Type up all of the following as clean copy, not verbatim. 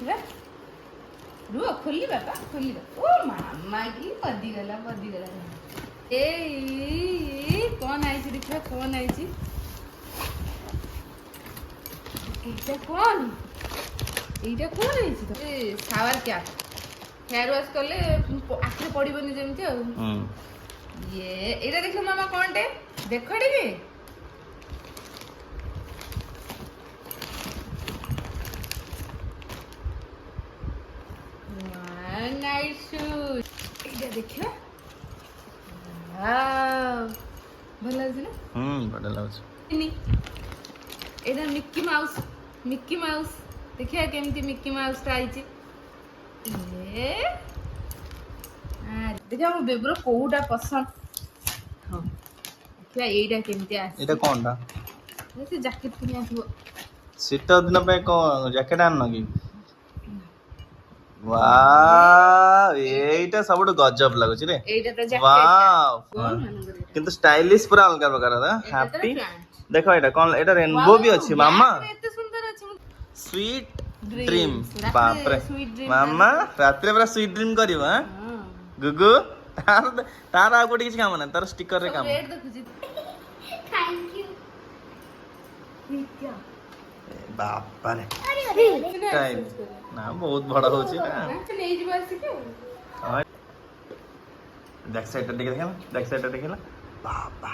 रुह खोली बापा खोली ओ मामा की पदी गला ए कौन आई छी देखियो कौन आई छी एटा कौन आई छी ए शावर क्या हेयर वॉश करले आखिर पड़िबनी जेमती आ ये एटा देखियो मामा कोनटे देखो टिके नाइस शूज एटा देखियो वाओ भल लागछ ना बड़ा लागछ एटा मिक्की माउस देखिए केमती मिक्की माउस टा आइची ए देखिए हम बेब्रो कोउटा पसंद हां देखिए एटा केमती आ एटा कोनटा से जैकेट किनि आथबो शीत दिन पे को जैकेट आन की वाव एटा सबटो गजब लागछ रे एटा तो जैकेट वाव कौन मानगर किंतु स्टाइलिश पूरा अलग प्रकार दा हैप्पी देखो एटा कोन एटा रेनबो भी अछि मामा एते सुंदर अछि स्वीट ड्रीम बाप रे मामा रात्रे पूरा स्वीट ड्रीम करियो हां गुगु तार आ गोटी किछ काम ना तार स्टिकर रे काम रेड देखुजी थैंक यू क्या बाप रे टाइम ना बहुत बड़ा होची ना ले जीवा आसी के बैक साइड देखला बाबा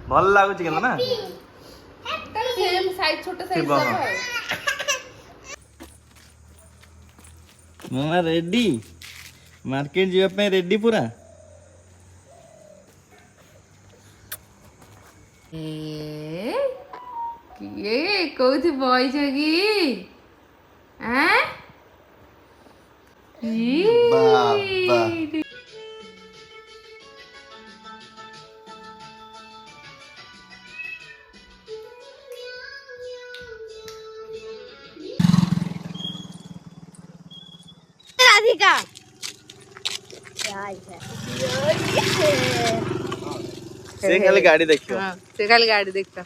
भल लागु छी केना ना सेम साइज छोटा साइज सब है मामा रेडी मार्केट जीवा पे रेडी पूरा ये कोथि बॉय जगी हैं बाबा राधिका से खाली गाड़ी देखियो हां से खाली गाड़ी देखता